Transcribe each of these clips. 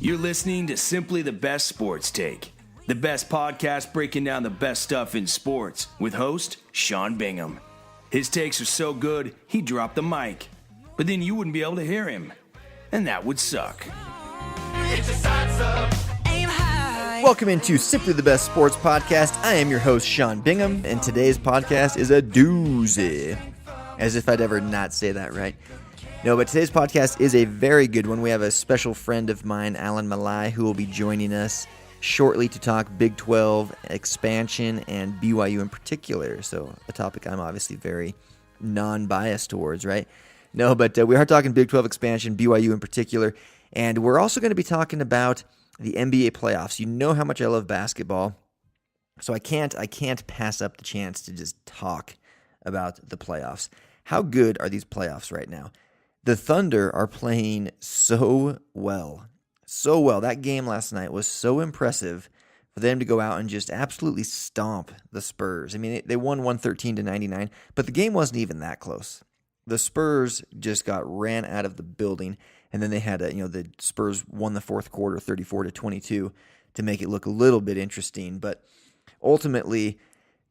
You're listening to Simply the Best Sports Take, the best podcast breaking down the best stuff in sports with host Sean Bingham. His takes are so good, he dropped the mic, but then you wouldn't be able to hear him, and that would suck. Welcome into Simply the Best Sports Podcast. I am your host, Sean Bingham, and today's podcast is a doozy. As if I'd ever not say that right. No, but today's podcast is a very good one. We have a special friend of mine, Alan Malai, who will be joining us shortly to talk Big 12 expansion and BYU in particular. So a topic I'm obviously very non-biased towards, right? No, but we are talking Big 12 expansion, BYU in particular, and we're also going to be talking about the NBA playoffs. You know how much I love basketball, so I can't pass up the chance to just talk about the playoffs. How good are these playoffs right now? The Thunder are playing so well. So well. That game last night was so impressive for them to go out and just absolutely stomp the Spurs. I mean, they won 113-99, but the game wasn't even that close. The Spurs just got ran out of the building, and then they had the Spurs won the fourth quarter 34-22 to make it look a little bit interesting, but ultimately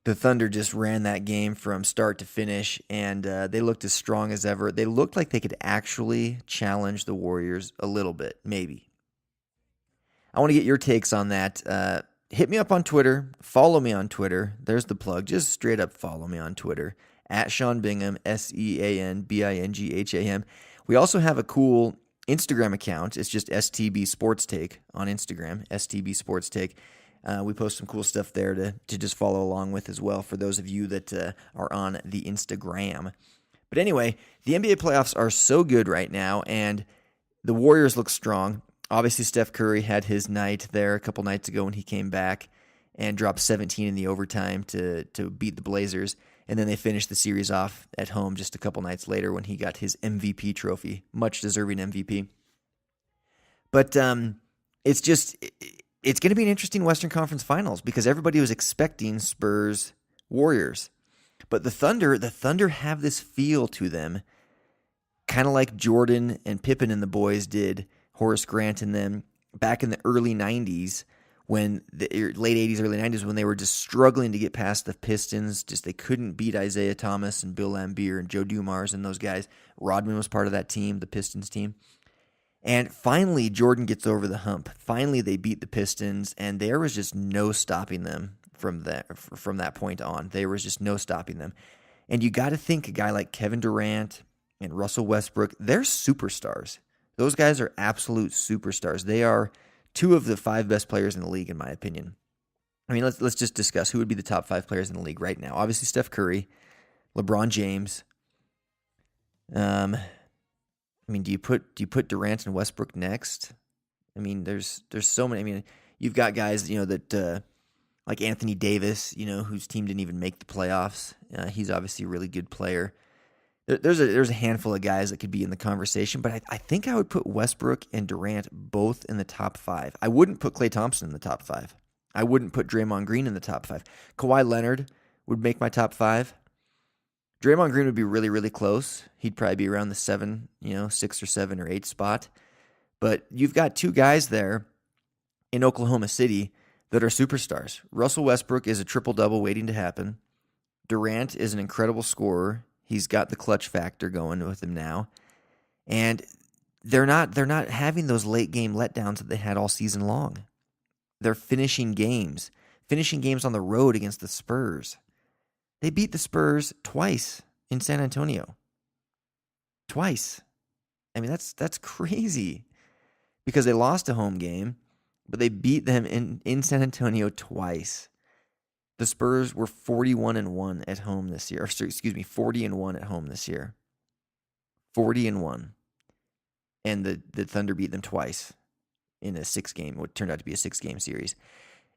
the Thunder just ran that game from start to finish, and they looked as strong as ever. They looked like they could actually challenge the Warriors a little bit, maybe. I want to get your takes on that. Hit me up on Twitter. Follow me on Twitter. There's the plug. Just straight up follow me on Twitter. At Sean Bingham, SeanBingham. We also have a cool Instagram account. It's just STB Sports Take on Instagram, STB Sports Take. We post some cool stuff there to just follow along with as well for those of you that are on the Instagram. But anyway, the NBA playoffs are so good right now, and the Warriors look strong. Obviously, Steph Curry had his night there a couple nights ago when he came back and dropped 17 in the overtime to beat the Blazers. And then they finished the series off at home just a couple nights later when he got his MVP trophy, much deserving MVP. But it's going to be an interesting Western Conference Finals because everybody was expecting Spurs Warriors. But the Thunder have this feel to them, kind of like Jordan and Pippen and the boys did, Horace Grant and them, back in the early 90s, when the late 80s, early 90s, when they were just struggling to get past the Pistons. Just they couldn't beat Isaiah Thomas and Bill Laimbeer and Joe Dumars and those guys. Rodman was part of that team, the Pistons team. And finally, Jordan gets over the hump. Finally, they beat the Pistons, and there was just no stopping them from that point on. There was just no stopping them. And you got to think a guy like Kevin Durant and Russell Westbrook, they're superstars. Those guys are absolute superstars. They are two of the five best players in the league, in my opinion. I mean, let's just discuss who would be the top five players in the league right now. Obviously, Steph Curry, LeBron James. I mean, do you put Durant and Westbrook next? I mean, there's so many. I mean, you've got guys, that like Anthony Davis, whose team didn't even make the playoffs. He's obviously a really good player. There's a handful of guys that could be in the conversation, but I think I would put Westbrook and Durant both in the top five. I wouldn't put Klay Thompson in the top five. I wouldn't put Draymond Green in the top five. Kawhi Leonard would make my top five. Draymond Green would be really, really close. He'd probably be around the 6 or 7 or 8 spot. But you've got two guys there in Oklahoma City that are superstars. Russell Westbrook is a triple-double waiting to happen. Durant is an incredible scorer. He's got the clutch factor going with him now. And they're not having those late-game letdowns that they had all season long. They're finishing games on the road against the Spurs. They beat the Spurs twice in San Antonio. Twice. I mean, that's crazy because they lost a home game, but they beat them in San Antonio twice. The Spurs were 41-1 at home this year. 40-1 at home this year. 40-1. And the Thunder beat them twice in a 6-game, what turned out to be a 6-game series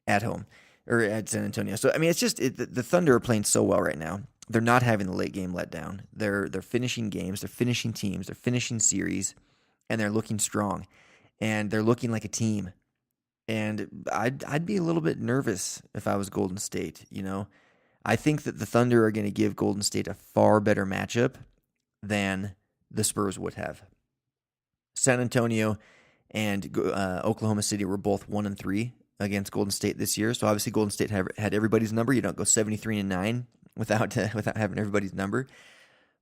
at home. Or at San Antonio. So, I mean, it's just the Thunder are playing so well right now. They're not having the late game letdown. They're finishing games. They're finishing teams. They're finishing series. And they're looking strong. And they're looking like a team. And I'd be a little bit nervous if I was Golden State, I think that the Thunder are going to give Golden State a far better matchup than the Spurs would have. San Antonio and Oklahoma City were both 1-3 against Golden State this year. So obviously Golden State had everybody's number. You don't go 73-9 without having everybody's number.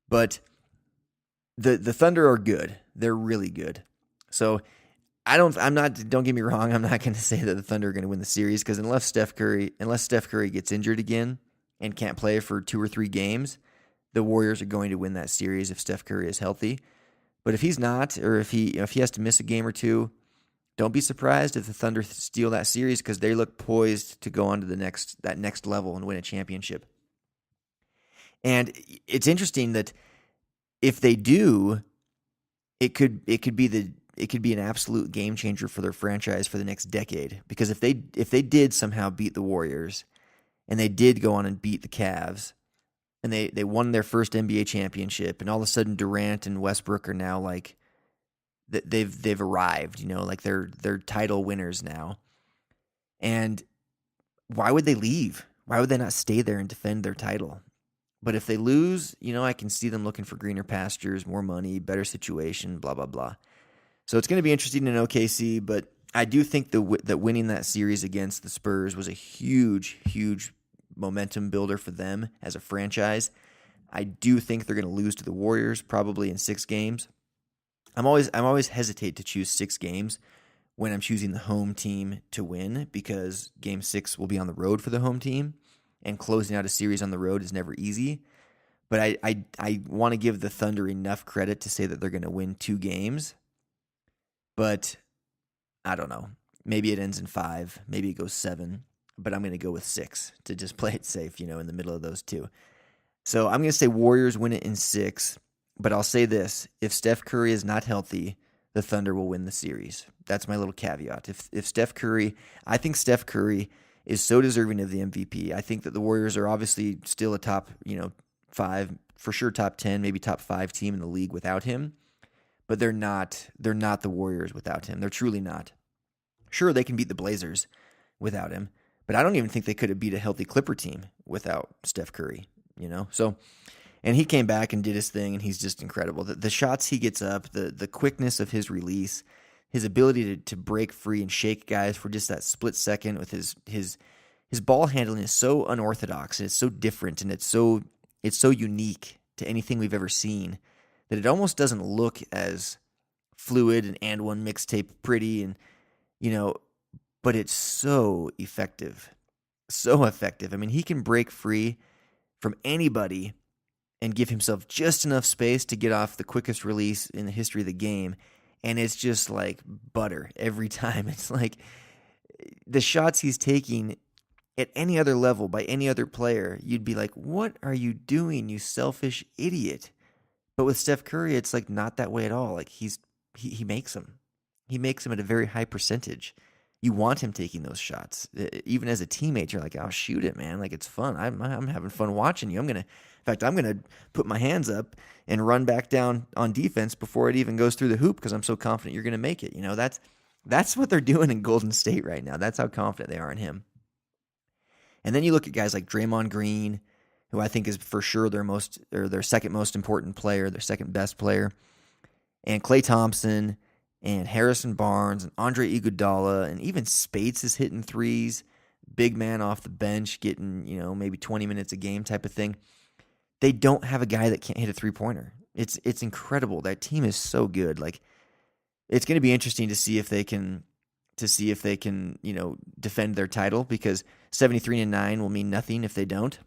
But the Thunder are good. They're really good. So don't get me wrong, I'm not going to say that the Thunder are going to win the series, because unless Steph Curry gets injured again and can't play for 2 or 3 games, the Warriors are going to win that series if Steph Curry is healthy. But if he's not, or if he has to miss a game or two, don't be surprised if the Thunder steal that series, because they look poised to go on to that next level and win a championship. And it's interesting that if they do, it could be an absolute game changer for their franchise for the next decade. Because if they did somehow beat the Warriors, and they did go on and beat the Cavs, and they won their first NBA championship, and all of a sudden Durant and Westbrook are now like they've arrived, like they're title winners now. And why would they leave? Why would they not stay there and defend their title? But if they lose, I can see them looking for greener pastures, more money, better situation, blah blah blah. So it's going to be interesting in OKC, but I do think that winning that series against the Spurs was a huge, huge momentum builder for them as a franchise. I do think they're going to lose to the Warriors probably in 6 games. I'm always hesitate to choose 6 games when I'm choosing the home team to win, because game 6 will be on the road for the home team, and closing out a series on the road is never easy. But I want to give the Thunder enough credit to say that they're going to win 2 games. But I don't know. Maybe it ends in 5. Maybe it goes 7. But I'm going to go with 6 to just play it safe, in the middle of those 2. So I'm going to say Warriors win it in 6. But I'll say this. If Steph Curry is not healthy, the Thunder will win the series. That's my little caveat. If Steph Curry, I think Steph Curry is so deserving of the MVP. I think that the Warriors are obviously still a top, 5, for sure top 10, maybe top 5 team in the league without him. But they're not the Warriors without him. They're truly not. Sure, they can beat the Blazers without him, but I don't even think they could have beat a healthy Clipper team without Steph Curry, So, and he came back and did his thing, and he's just incredible. The shots he gets up, the quickness of his release, his ability to break free and shake guys for just that split second with his ball handling is so unorthodox, and it's so different, and it's so unique to anything we've ever seen, that it almost doesn't look as fluid and one mixtape pretty, and but it's so effective. So effective. I mean, he can break free from anybody and give himself just enough space to get off the quickest release in the history of the game, and it's just like butter every time. It's like the shots he's taking at any other level by any other player, you'd be like, what are you doing, you selfish idiot? But with Steph Curry, it's like not that way at all. Like he makes them. He makes them at a very high percentage. You want him taking those shots. Even as a teammate, you're like, "Oh, shoot it, man! Like it's fun. I'm having fun watching you. I'm gonna put my hands up and run back down on defense before it even goes through the hoop, because I'm so confident you're gonna make it." That's what they're doing in Golden State right now. That's how confident they are in him. And then you look at guys like Draymond Green, who I think is for sure their second most important player, their second best player, and Klay Thompson, and Harrison Barnes, and Andre Iguodala, and even Spates is hitting threes, big man off the bench, getting, maybe 20 minutes a game type of thing. They don't have a guy that can't hit a three-pointer. It's incredible. That team is so good. Like, it's going to be interesting to see if they can defend their title, because 73-9 will mean nothing if they don't.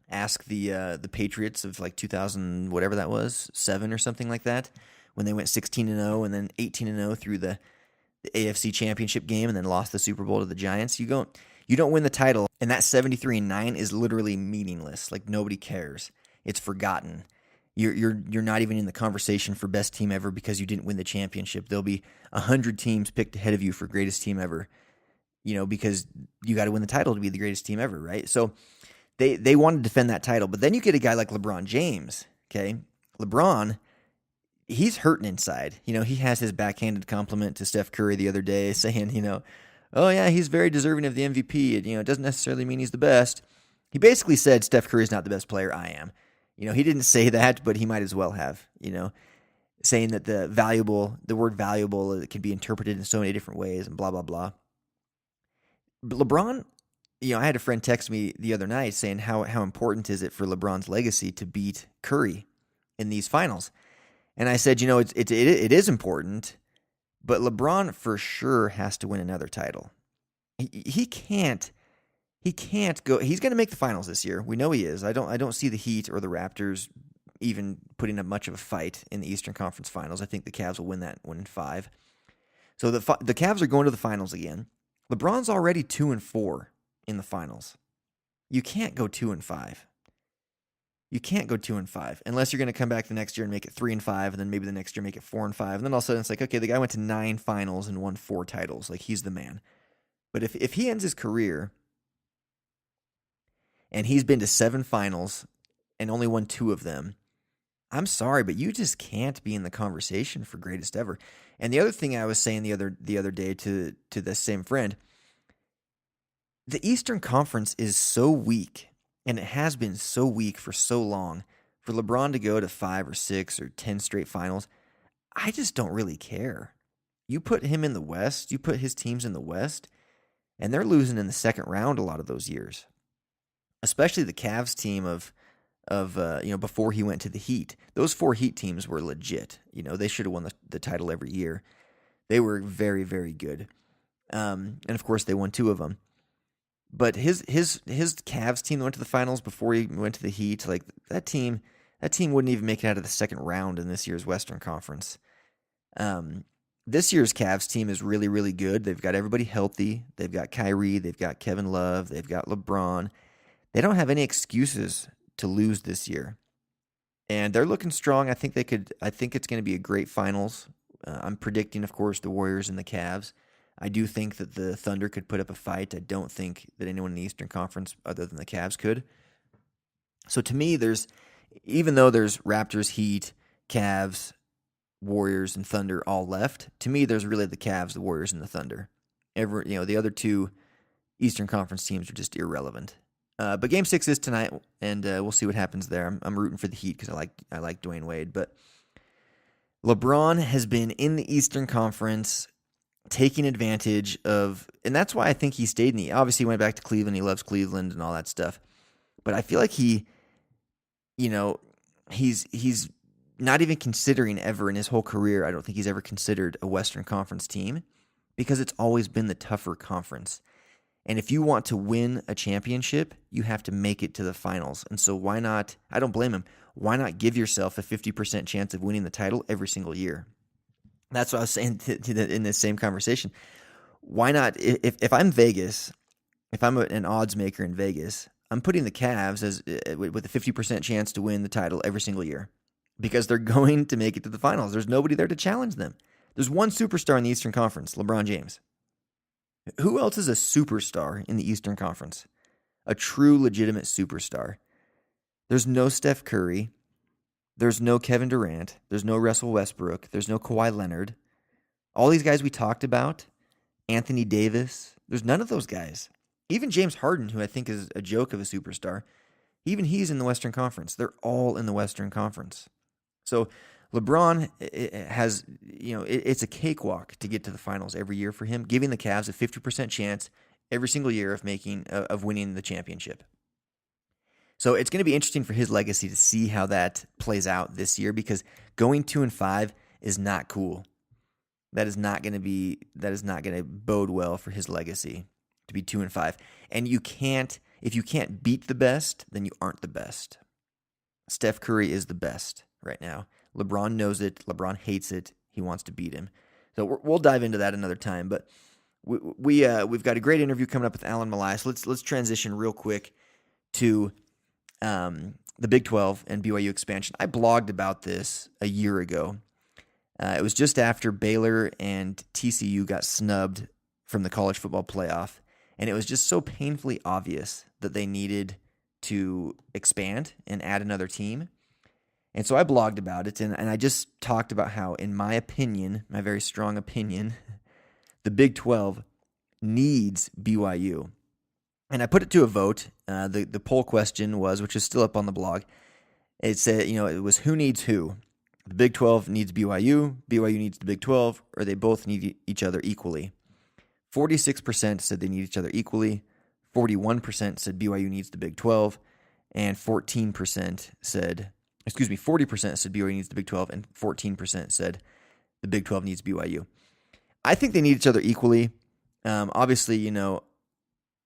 Ask the Patriots of like 2000, whatever that was, 7 or something like that, when they went 16-0 and then 18-0 through the AFC Championship game and then lost the Super Bowl to the Giants. You don't win the title, and that 73-9 is literally meaningless. Like, nobody cares. It's forgotten. You're not even in the conversation for best team ever because you didn't win the championship. There'll be 100 teams picked ahead of you for greatest team ever, because you got to win the title to be the greatest team ever, right? So they want to defend that title. But then you get a guy like LeBron James, okay? LeBron, he's hurting inside. He has his backhanded compliment to Steph Curry the other day saying, oh yeah, he's very deserving of the MVP. It doesn't necessarily mean he's the best. He basically said Steph Curry's not the best player, I am. He didn't say that, but he might as well have. saying that the word valuable, it can be interpreted in so many different ways and blah, blah, blah. But LeBron, I had a friend text me the other night saying how important is it for LeBron's legacy to beat Curry in these finals. And I said, it is important, but LeBron for sure has to win another title. He can't go. He's going to make the finals this year. We know he is. I don't see the Heat or the Raptors even putting up much of a fight in the Eastern Conference Finals. I think the Cavs will win that one in 5. So the Cavs are going to the finals again. LeBron's already 2-4 in the finals. You can't go 2-5. You can't go 2-5 unless you're going to come back the next year and make it 3-5, and then maybe the next year make it 4-5, and then all of a sudden it's like, okay, the guy went to 9 finals and won 4 titles. Like, he's the man. But if he ends his career and he's been to 7 finals and only won 2 of them, I'm sorry, but you just can't be in the conversation for greatest ever. And the other thing I was saying the other day to this same friend, the Eastern Conference is so weak, and it has been so weak for so long. For LeBron to go to 5 or 6 or 10 straight finals, I just don't really care. You put him in the West, you put his teams in the West, and they're losing in the second round a lot of those years. Especially the Cavs team of before he went to the Heat. Those 4 Heat teams were legit. They should have won the title every year. They were very, very good. And of course they won 2 of them. But his Cavs team that went to the finals before he went to the Heat, like that team wouldn't even make it out of the second round in this year's Western Conference. This year's Cavs team is really, really good. They've got everybody healthy. They've got Kyrie. They've got Kevin Love. They've got LeBron. They don't have any excuses to lose this year. And they're looking strong. I think it's going to be a great finals. I'm predicting, of course, the Warriors and the Cavs. I do think that the Thunder could put up a fight. I don't think that anyone in the Eastern Conference other than the Cavs could. So to me, even though there's Raptors, Heat, Cavs, Warriors, and Thunder all left, to me there's really the Cavs, the Warriors, and the Thunder. The other 2 Eastern Conference teams are just irrelevant. But Game 6 is tonight, and we'll see what happens there. I'm rooting for the Heat because I like Dwayne Wade. But LeBron has been in the Eastern Conference taking advantage of, and that's why I think he stayed obviously he went back to Cleveland. He loves Cleveland and all that stuff. But I feel like he's not even considering ever in his whole career. I don't think he's ever considered a Western Conference team because it's always been the tougher conference. And if you want to win a championship, you have to make it to the finals. And so why not, I don't blame him, why not give yourself a 50% chance of winning the title every single year? That's what I was saying in this same conversation. Why not, if I'm Vegas, if I'm an odds maker in Vegas, I'm putting the Cavs with a 50% chance to win the title every single year because they're going to make it to the finals. There's nobody there to challenge them. There's one superstar in the Eastern Conference, LeBron James. Who else is a superstar in the Eastern Conference? A true, legitimate superstar. There's no Steph Curry. There's no Kevin Durant. There's no Russell Westbrook. There's no Kawhi Leonard. All these guys we talked about, Anthony Davis, there's none of those guys. Even James Harden, who I think is a joke of a superstar, even he's in the Western Conference. They're all in the Western Conference. So LeBron has, it's a cakewalk to get to the finals every year for him, giving the Cavs a 50% chance every single year of winning the championship. So it's going to be interesting for his legacy to see how that plays out this year because going 2-5 is not cool. That is not going to bode well for his legacy to be 2-5. And if you can't beat the best, then you aren't the best. Steph Curry is the best right now. LeBron knows it. LeBron hates it. He wants to beat him. So we'll dive into that another time. But we've got a great interview coming up with Alan Malai. So let's transition real quick to the Big 12 and BYU expansion. I blogged about this a year ago. It was just after Baylor and TCU got snubbed from the college football playoff, and it was just so painfully obvious that they needed to expand and add another team. And so I blogged about it, and I just talked about how, in my opinion, my very strong opinion, the Big 12 needs BYU. And I put it to a vote. The poll question was, which is still up on the blog, it said, it was who needs who. The Big 12 needs BYU, BYU needs the Big 12, or they both need each other equally. 46% said they need each other equally, 41% said BYU needs the Big 12, and 40% said BYU needs the Big 12, and 14% said the Big 12 needs BYU. I think they need each other equally. Obviously, you know,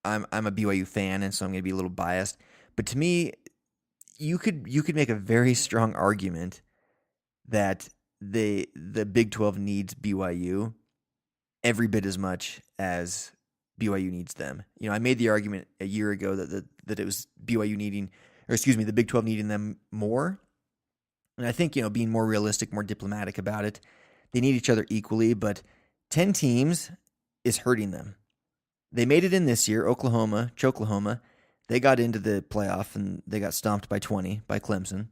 I'm a BYU fan, and so I'm going to be a little biased. But to me, you could make a very strong argument that the Big 12 needs BYU every bit as much as BYU needs them. You know, I made the argument a year ago that it was the Big 12 needing them more. And I think, you know, being more realistic, more diplomatic about it, they need each other equally, but 10 teams is hurting them. They made it in this year, Choklahoma. They got into the playoff and they got stomped by 20 by Clemson.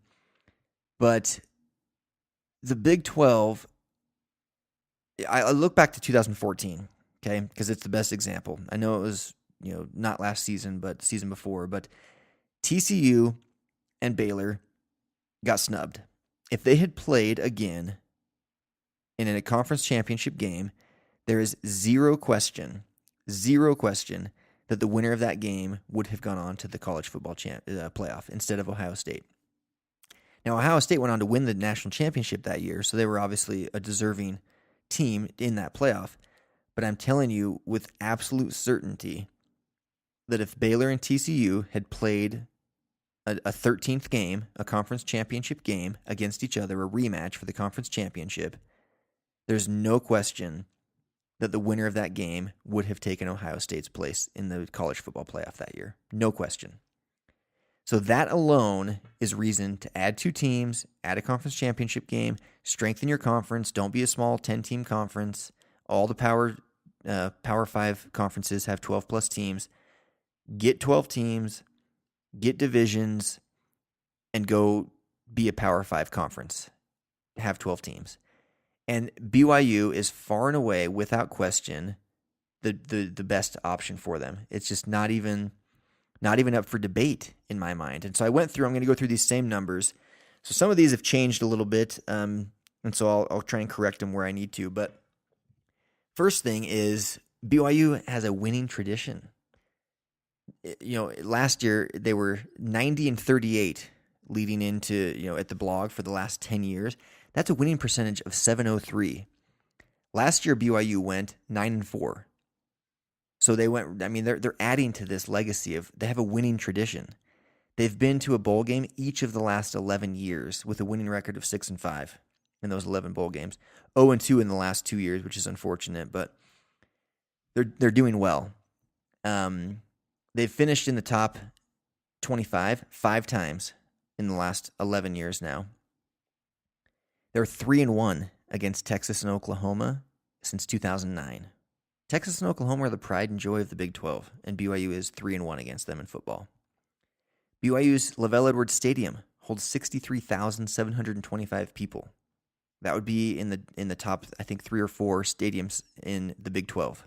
But the Big 12, I look back to 2014, okay, because it's the best example. I know it was, you know, not last season, but the season before. But TCU and Baylor got snubbed. If they had played again in a conference championship game, there is zero question that the winner of that game would have gone on to the college football playoff instead of Ohio State. Now, Ohio State went on to win the national championship that year, so they were obviously a deserving team in that playoff. But I'm telling you with absolute certainty that if Baylor and TCU had played a 13th game, a conference championship game against each other, a rematch for the conference championship, there's no question that the winner of that game would have taken Ohio State's place in the college football playoff that year. No question. So that alone is reason to add 2 teams, add a conference championship game, strengthen your conference. Don't be a small 10-team conference. All the Power 5 conferences have 12-plus teams. Get 12 teams, get divisions, and go be a Power 5 conference. Have 12 teams. And BYU is far and away, without question, the best option for them. It's just not even up for debate in my mind. And so I'm going to go through these same numbers. So some of these have changed a little bit, and so I'll try and correct them where I need to. But first thing is BYU has a winning tradition. You know, last year they were 90-38 leading into, you know, at the blog for the last 10 years. That's a winning percentage of 703. Last year BYU went 9-4. So they're adding to this legacy of they have a winning tradition. They've been to a bowl game each of the last 11 years with a winning record of 6-5 in those 11 bowl games. 0-2 in the last 2 years, which is unfortunate, but they're doing well. They've finished in the top 25 5 times in the last 11 years now. They're 3-1 against Texas and Oklahoma since 2009. Texas and Oklahoma are the pride and joy of the Big 12, and BYU is 3-1 against them in football. BYU's LaVell Edwards Stadium holds 63,725 people. That would be in the top, I think, 3 or 4 stadiums in the Big 12.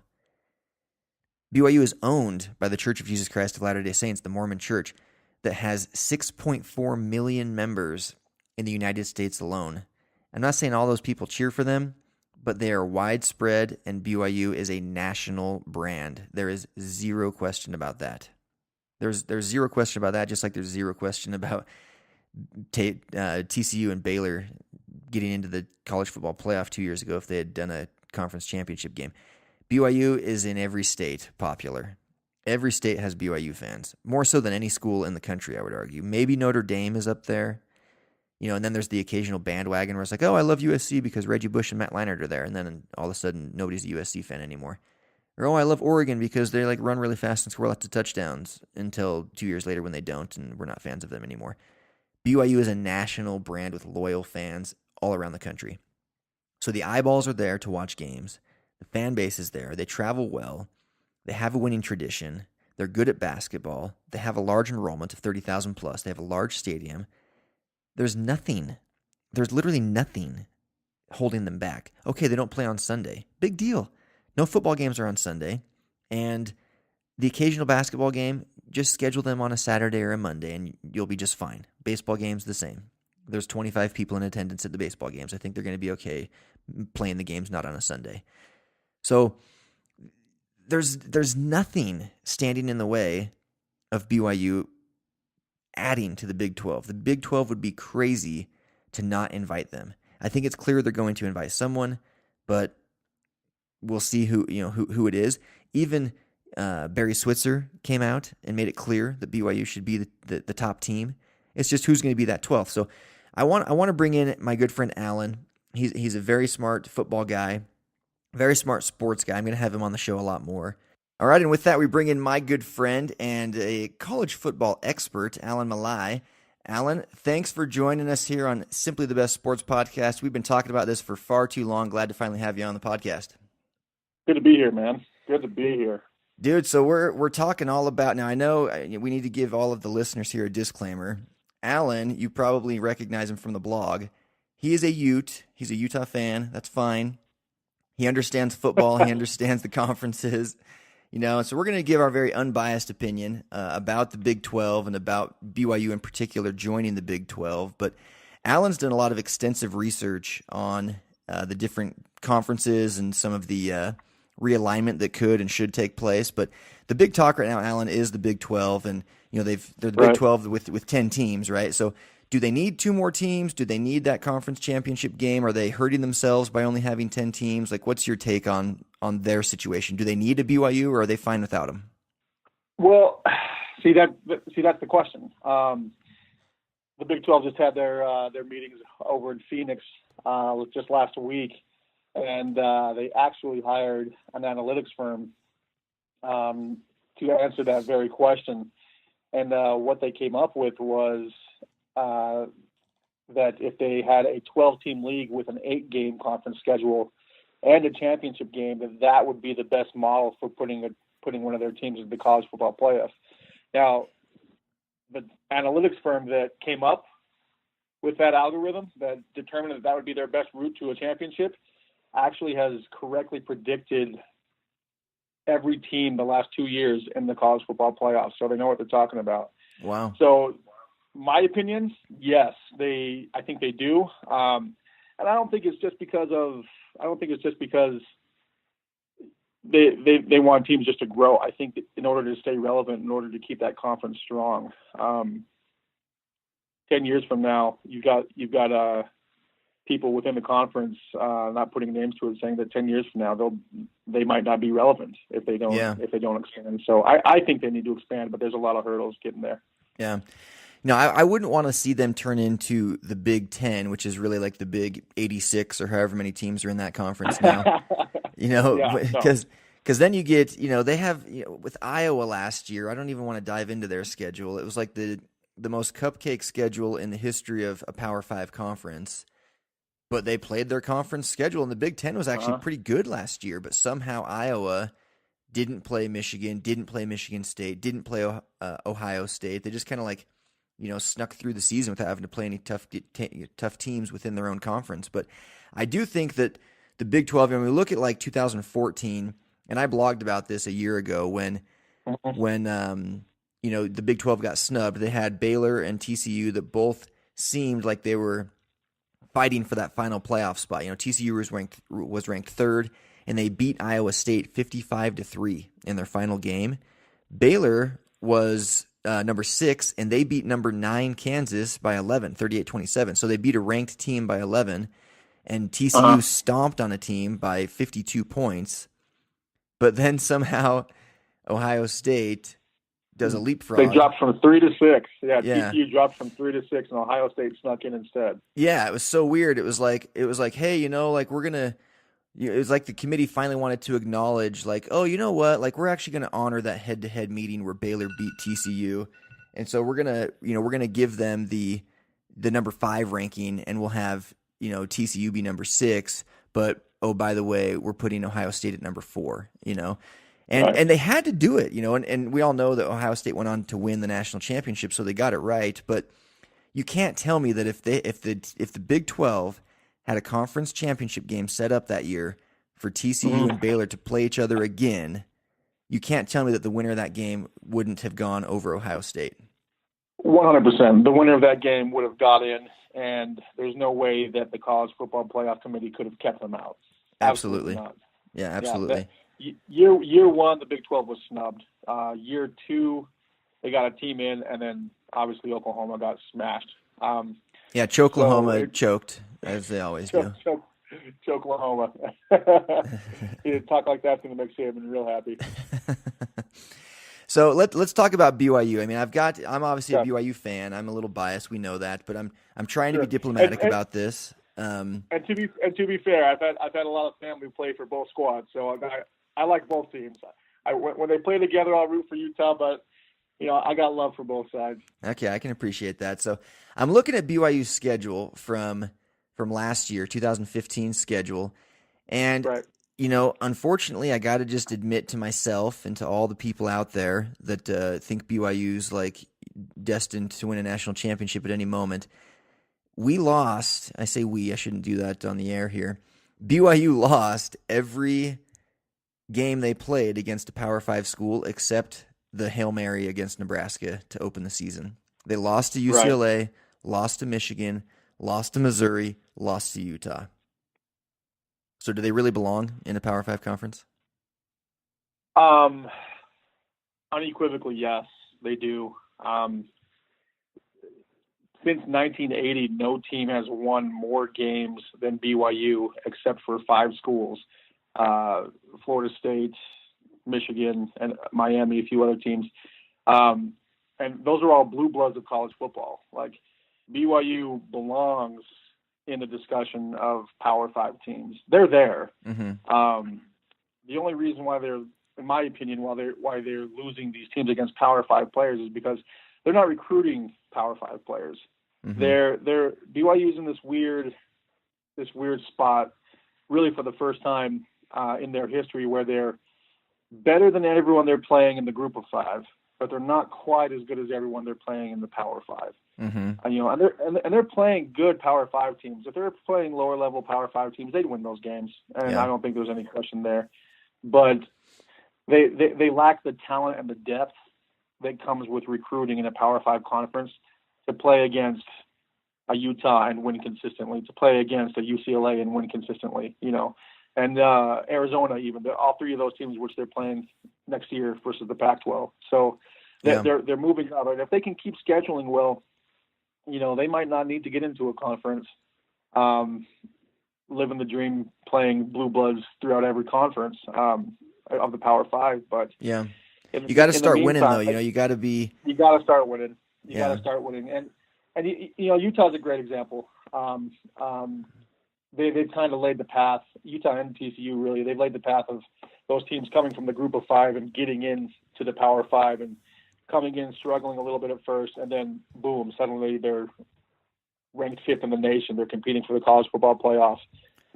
BYU is owned by the Church of Jesus Christ of Latter-day Saints, the Mormon Church, that has 6.4 million members in the United States alone. I'm not saying all those people cheer for them, but they are widespread, and BYU is a national brand. There is zero question about that. There's zero question about that, just like there's zero question about TCU and Baylor getting into the college football playoff 2 years ago if they had done a conference championship game. BYU is in every state popular. Every state has BYU fans, more so than any school in the country, I would argue. Maybe Notre Dame is up there. You know, and then there's the occasional bandwagon where it's like, oh, I love USC because Reggie Bush and Matt Leinart are there. And then all of a sudden, nobody's a USC fan anymore. Or, oh, I love Oregon because they like run really fast and score lots of touchdowns until 2 years later when they don't, and we're not fans of them anymore. BYU is a national brand with loyal fans all around the country. So the eyeballs are there to watch games. The fan base is there. They travel well. They have a winning tradition. They're good at basketball. They have a large enrollment of 30,000 plus. They have a large stadium. There's literally nothing holding them back. Okay, they don't play on Sunday. Big deal. No football games are on Sunday. And the occasional basketball game, just schedule them on a Saturday or a Monday and you'll be just fine. Baseball games, the same. there's 25 people in attendance at the baseball games. I think they're going to be okay playing the games not on a Sunday. So there's nothing standing in the way of BYU adding to the Big 12. The Big 12 would be crazy to not invite them. I think it's clear they're going to invite someone, but we'll see who it is. Even Barry Switzer came out and made it clear that BYU should be the top team. It's just who's going to be that 12th. So I want to bring in my good friend Alan. He's a very smart football guy, very smart sports guy. I'm going to have him on the show a lot more. All right, and with that, we bring in my good friend and a college football expert, Alan Malai. Alan, thanks for joining us here on Simply the Best Sports Podcast. We've been talking about this for far too long. Glad to finally have you on the podcast. Good to be here, man. Good to be here. Dude, so we're talking all about, now I know we need to give all of the listeners here a disclaimer. Alan, you probably recognize him from the blog. He is a Ute. He's a Utah fan. That's fine. He understands football. He understands the conferences. So we're going to give our very unbiased opinion about the Big 12 and about BYU in particular joining the Big 12. But Alan's done a lot of extensive research on the different conferences and some of the realignment that could and should take place. But the big talk right now, Alan, is the Big 12, and they're the Big 12 with 10 teams, right? So do they need 2 more teams? Do they need that conference championship game? Are they hurting themselves by only having 10 teams? Like, what's your take on their situation? Do they need a BYU, or are they fine without them? Well, that's the question. The Big 12 just had their meetings over in Phoenix just last week, and they actually hired an analytics firm to answer that very question. And what they came up with was that if they had a 12-team league with an 8-game conference schedule and a championship game, that would be the best model for putting one of their teams in the college football playoff. Now, the analytics firm that came up with that algorithm that determined that would be their best route to a championship actually has correctly predicted every team the last 2 years in the college football playoffs, so they know what they're talking about. Wow. So my opinion, yes, I think they do. And I don't think it's just because they want teams just to grow. I think that in order to stay relevant, in order to keep that conference strong, 10 years from now, you've got people within the conference not putting names to it, saying that 10 years from now they might not be relevant if they don't expand. So I think they need to expand, but there's a lot of hurdles getting there. Yeah. No, I wouldn't want to see them turn into the Big 10, which is really like the Big 86 or however many teams are in that conference now. Because then you get, they have, with Iowa last year, I don't even want to dive into their schedule. It was like the most cupcake schedule in the history of a Power 5 conference. But they played their conference schedule, and the Big 10 was actually pretty good last year. But somehow Iowa didn't play Michigan, didn't play Michigan State, didn't play Ohio State. They just kind of snuck through the season without having to play any tough teams within their own conference. But I do think that the Big 12, when we look at 2014, and I blogged about this a year ago when the Big 12 got snubbed. They had Baylor and TCU that both seemed like they were fighting for that final playoff spot. TCU was ranked 3rd, and they beat Iowa State 55-3 in their final game. Baylor was number 6, and they beat number 9 Kansas by 11, 38-27. So they beat a ranked team by 11, and TCU stomped on a team by 52 points. But then somehow Ohio State does a leapfrog. They dropped from 3 to 6. Yeah, TCU dropped from 3 to 6, and Ohio State snuck in instead. Yeah, it was so weird. It was like, hey, we're gonna. It was like the committee finally wanted to acknowledge, oh, you know what? We're actually going to honor that head-to-head meeting where Baylor beat TCU, and so we're gonna give them the number 5 ranking, and we'll have TCU be number 6. But oh, by the way, we're putting Ohio State at number 4. And they had to do it, and we all know that Ohio State went on to win the national championship, so they got it right. But you can't tell me that if the Big 12 had a conference championship game set up that year for TCU and Baylor to play each other again, you can't tell me that the winner of that game wouldn't have gone over Ohio State. 100%. The winner of that game would have got in, and there's no way that the College Football Playoff Committee could have kept them out. Absolutely. Not. Yeah, absolutely. Year one, the Big 12 was snubbed. Year two, they got a team in, and then obviously Oklahoma got smashed. Choklahoma choked, as they always do. Choklahoma. He didn't talk like that, going to make Saban real happy. So let's talk about BYU. I mean, I'm obviously a BYU fan. I'm a little biased, we know that, but I'm trying to be diplomatic about this. And to be fair, I've had a lot of family play for both squads, so I like both teams. When they play together, I'll root for Utah, but I got love for both sides. Okay, I can appreciate that. So I'm looking at BYU's schedule from last year, 2015 schedule, and right. Unfortunately, I got to just admit to myself and to all the people out there that think BYU's like destined to win a national championship at any moment. We lost. I say we. I shouldn't do that on the air here. BYU lost every game they played against a Power 5 school except the Hail Mary against Nebraska to open the season. They lost to UCLA, right. Lost to Michigan, lost to Missouri, lost to Utah. So do they really belong in a Power 5 conference? Unequivocally, yes, they do. Since 1980, no team has won more games than BYU except for 5 schools, Florida State, Michigan, and Miami, a few other teams. And those are all blue bloods of college football. Like, BYU belongs in the discussion of Power 5 teams. They're there. Mm-hmm. The only reason why they're, in my opinion, why they're losing these teams against Power 5 players is because they're not recruiting Power 5 players. Mm-hmm. They're BYU's in this weird spot, really for the first time in their history, where they're better than everyone they're playing in the Group of 5, but they're not quite as good as everyone they're playing in the Power 5. Mm-hmm. And they're playing good Power 5 teams. If they're playing lower level Power 5 teams, they'd win those games, and I don't think there's any question there. But they lack the talent and the depth that comes with recruiting in a Power 5 conference to play against a Utah and win consistently, to play against a UCLA and win consistently, and Arizona even. All 3 of those teams, which they're playing next year versus the Pac-12. So they're moving up. And if they can keep scheduling well, they might not need to get into a conference, living the dream, playing blue bloods throughout every conference of the Power 5. But you got to start winning, though. You got to start winning. You got to start winning. And Utah's a great example. They've kind of laid the path. Utah and TCU, really, they've laid the path of those teams coming from the Group of 5 and getting into the Power 5 and coming in struggling a little bit at first, and then boom, suddenly they're ranked 5th in the nation. They're competing for the college football playoffs.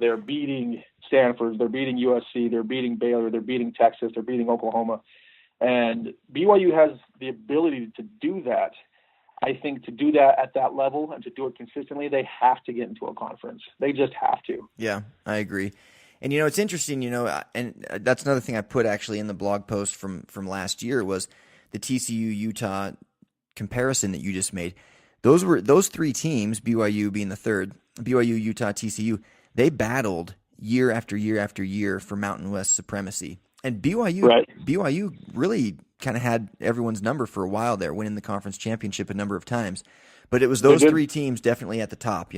They're beating Stanford. They're beating USC. They're beating Baylor. They're beating Texas. They're beating Oklahoma. And BYU has the ability to do that. I think to do that at that level and to do it consistently, they have to get into a conference. They just have to. Yeah, I agree. And, it's interesting, and that's another thing I put actually in the blog post from last year was the TCU-Utah comparison that you just made. Those 3 teams, BYU being the third, BYU, Utah, TCU, they battled year after year after year for Mountain West supremacy. And BYU really kind of had everyone's number for a while there, winning the conference championship a number of times. But it was those 3 teams definitely at the top,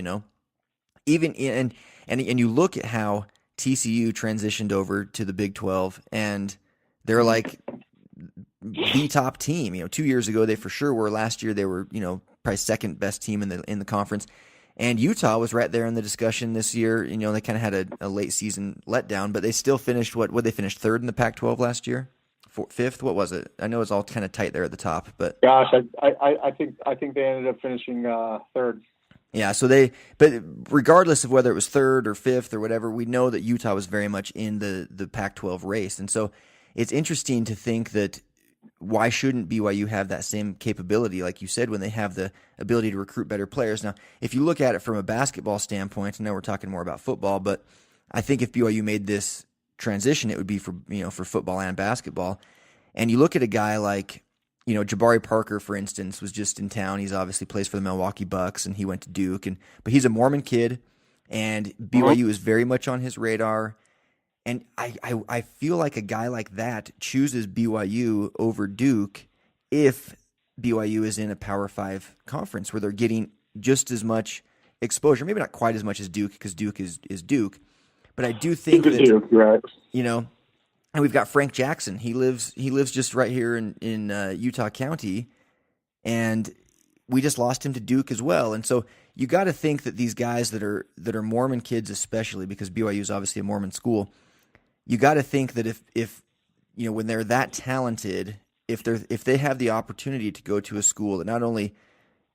Even and you look at how TCU transitioned over to the Big 12, and they're like the top team. 2 years ago they for sure were. Last year they were, probably second best team in the conference. And Utah was right there in the discussion this year. They kind of had a late season letdown, but they still finished they finished 3rd in the Pac-12 last year, 5th. What was it? I know it's all kind of tight there at the top, but gosh, I think they ended up finishing 3rd. Yeah. But regardless of whether it was 3rd or 5th or whatever, we know that Utah was very much in the Pac-12 race, and so it's interesting to think that. Why shouldn't BYU have that same capability, like you said, when they have the ability to recruit better players? Now, if you look at it from a basketball standpoint, I know we're talking more about football, but I think if BYU made this transition, it would be for football and basketball. And you look at a guy like Jabari Parker, for instance, was just in town. He's obviously plays for the Milwaukee Bucks, and he went to Duke, but he's a Mormon kid, and BYU is very much on his radar. And I feel like a guy like that chooses BYU over Duke if BYU is in a Power 5 conference where they're getting just as much exposure, maybe not quite as much as Duke, because Duke is Duke, but I do think that Duke, right. And we've got Frank Jackson. He lives just right here in Utah County, and we just lost him to Duke as well. And so you got to think that these guys that are Mormon kids, especially because BYU is obviously a Mormon school, you got to think that if when they're that talented, if they have the opportunity to go to a school that not only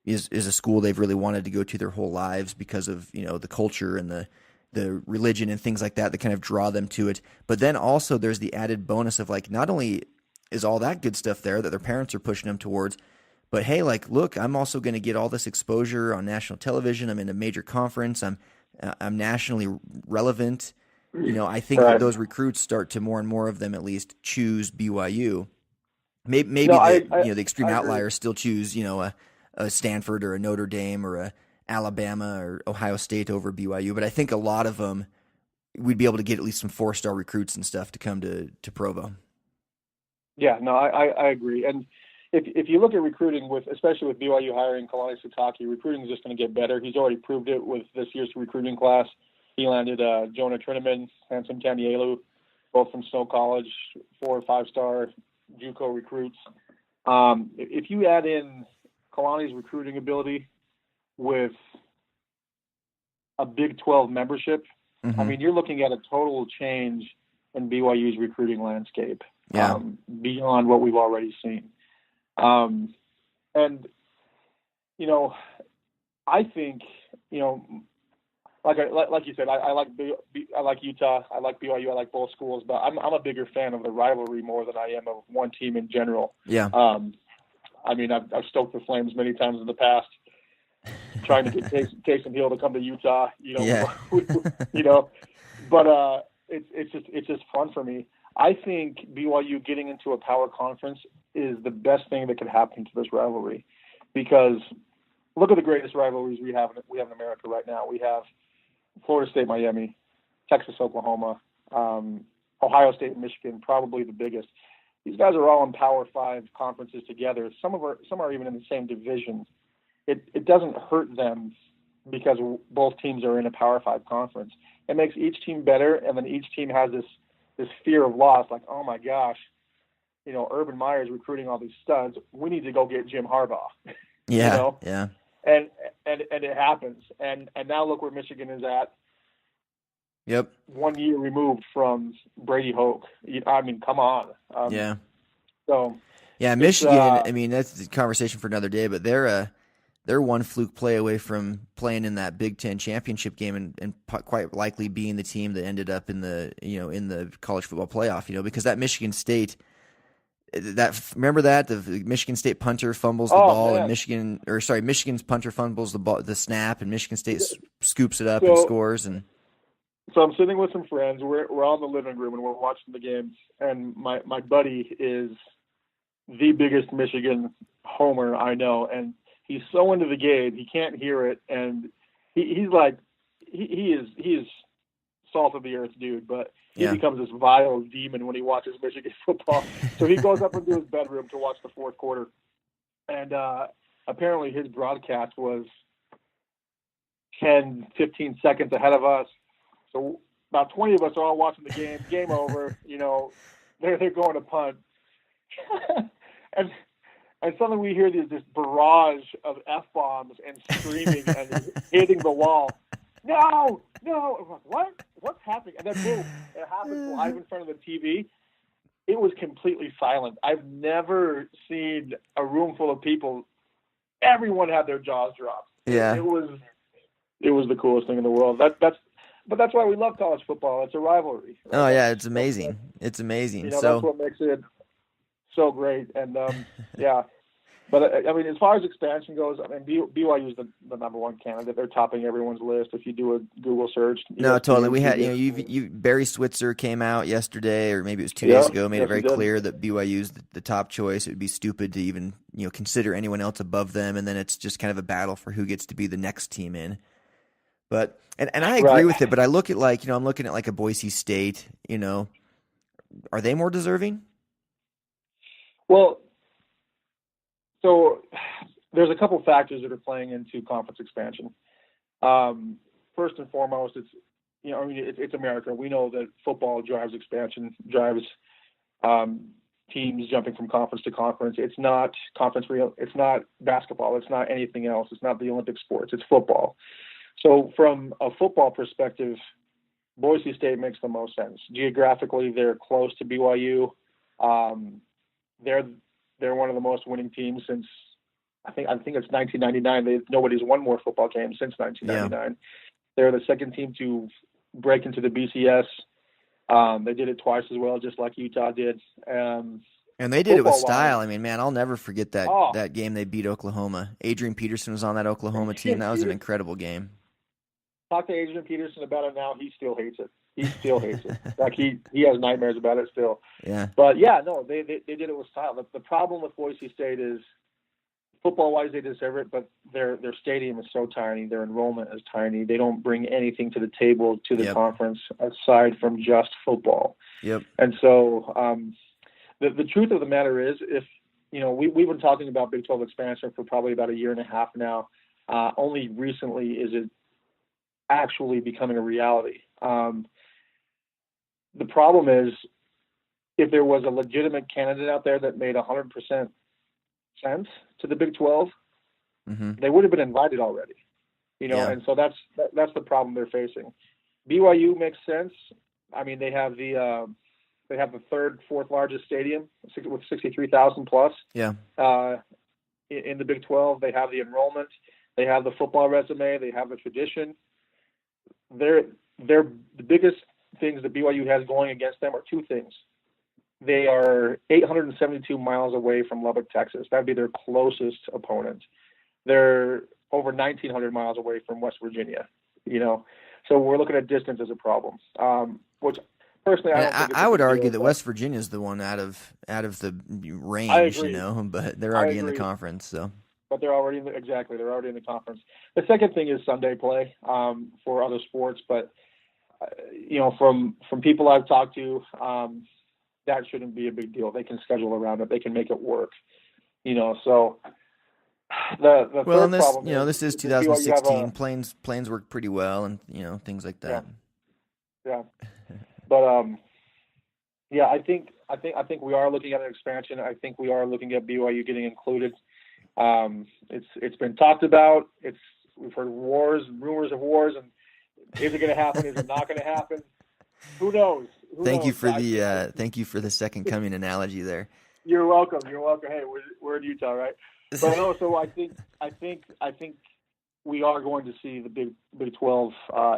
is a school they've really wanted to go to their whole lives because of the culture and the religion and things like that kind of draw them to it. But then also there's the added bonus of not only is all that good stuff there that their parents are pushing them towards, but hey, look, I'm also going to get all this exposure on national television. I'm in a major conference. I'm nationally relevant. I think that those recruits start to more and more of them at least choose BYU. Maybe the extreme outliers still choose a Stanford or a Notre Dame or a Alabama or Ohio State over BYU, but I think a lot of them we'd be able to get at least some 4-star recruits and stuff to come to Provo. Yeah, no, I agree. And if you look at recruiting especially with BYU hiring Kalani Sitake, recruiting is just going to get better. He's already proved it with this year's recruiting class. He landed Jonah Trineman, Hanson Tanielu, both from Snow College, 4 or 5-star JUCO recruits. If you add in Kalani's recruiting ability with a Big 12 membership, I mean, you're looking at a total change in BYU's recruiting landscape beyond what we've already seen. And, I think, like you said, I like Utah, I like BYU, I like both schools, but I'm a bigger fan of the rivalry more than I am of one team in general. Yeah. I mean, I've stoked the Flames many times in the past, trying to get Taysom Hill to come to Utah. But it's just fun for me. I think BYU getting into a power conference is the best thing that could happen to this rivalry, because look at the greatest rivalries we have in America right now. We have Florida State, Miami, Texas, Oklahoma, Ohio State, Michigan, probably the biggest. These guys are all in Power 5 conferences together. Some are even in the same division. It doesn't hurt them because both teams are in a Power 5 conference. It makes each team better, and then each team has this fear of loss, like, oh my gosh, Urban Meyer's recruiting all these studs. We need to go get Jim Harbaugh. Yeah, yeah. And it happens. And now look where Michigan is at. Yep. 1 year removed from Brady Hoke. I mean, come on. Yeah. So. Yeah, Michigan. I mean, that's a conversation for another day. But they're one fluke play away from playing in that Big Ten championship game and quite likely being the team that ended up in the college football playoff. Because that Michigan State. Remember that the Michigan State punter fumbles the ball, man. And Michigan's punter fumbles the snap, and Michigan State scoops it up and scores. And so I'm sitting with some friends. We're all in the living room and we're watching the games. And my buddy is the biggest Michigan homer I know, and he's so into the game he can't hear it. And he's like he is salt of the earth dude, but he becomes this vile demon when he watches Michigan football. So he goes up into his bedroom to watch the fourth quarter. And apparently his broadcast was 10, 15 seconds ahead of us. So about 20 of us are all watching the game. Game over. They're going to punt. and suddenly we hear this barrage of F-bombs and screaming and hitting the wall. No. I'm like, what? What's happening? And then boom, it happens live in front of the TV. It was completely silent. I've never seen a room full of people. Everyone had their jaws dropped. Yeah. It was the coolest thing in the world. But that's why we love college football. It's a rivalry. Right? Oh yeah, it's amazing. It's amazing. That's what makes it so great. And yeah. But I mean, as far as expansion goes, I mean, BYU is the number one candidate. They're topping everyone's list. If you do a Google search, No, totally. We had, Barry Switzer came out yesterday, or maybe it was 2 days ago, made it very clear that BYU is the top choice. It would be stupid to even consider anyone else above them, and then it's just kind of a battle for who gets to be the next team in. But and I agree with it. But I look at I'm looking at like a Boise State. Are they more deserving? Well. So there's a couple factors that are playing into conference expansion. First and foremost, it's America. We know that football drives expansion, drives teams jumping from conference to conference. It's not it's not basketball. It's not anything else. It's not the Olympic sports. It's football. So from a football perspective, Boise State makes the most sense. Geographically, they're close to BYU. They're one of the most winning teams since I think it's 1999. Nobody's won more football games since 1999. Yeah. They're the second team to break into the BCS. They did it twice as well, just like Utah did. And they did it with style. I mean, man, I'll never forget that game they beat Oklahoma. Adrian Peterson was on that Oklahoma team. That was an incredible game. Talk to Adrian Peterson about it now. He still hates it. He still hates it. Like he has nightmares about it still. Yeah. But yeah, no, they did it with style. The problem with Boise State is football wise they deserve it, but their stadium is so tiny, their enrollment is tiny. They don't bring anything to the table to the conference aside from just football. Yep. And so the truth of the matter is, if we've been talking about Big 12 expansion for probably about a year and a half now. Only recently is it actually becoming a reality. The problem is, if there was a legitimate candidate out there that made 100% sense to the Big 12, they would have been invited already. And so that's the problem they're facing. BYU makes sense. I mean, they have the fourth largest stadium with 63,000 plus. Yeah. In the Big 12, they have the enrollment, they have the football resume, they have the tradition. They're the biggest things that BYU has going against them are two things. They are 872 miles away from Lubbock, Texas. That'd be their closest opponent. They're over 1,900 miles away from West Virginia. So we're looking at distance as a problem. Which personally, I would argue that West Virginia is the one out of the range. But they're already in the conference. So. But they're already in the conference. The second thing is Sunday play for other sports, but from people I've talked to, that shouldn't be a big deal. They can schedule around it. They can make it work. So the third problem is, this is 2016. Planes work pretty well, and things like that. Yeah. But I think we are looking at an expansion. I think we are looking at BYU getting included. It's been talked about. We've heard rumors of wars, and is it going to happen? Is it not going to happen? Who knows? Thank you for the second coming analogy there. You're welcome. Hey, we're in Utah, right? But also, I think we are going to see the Big 12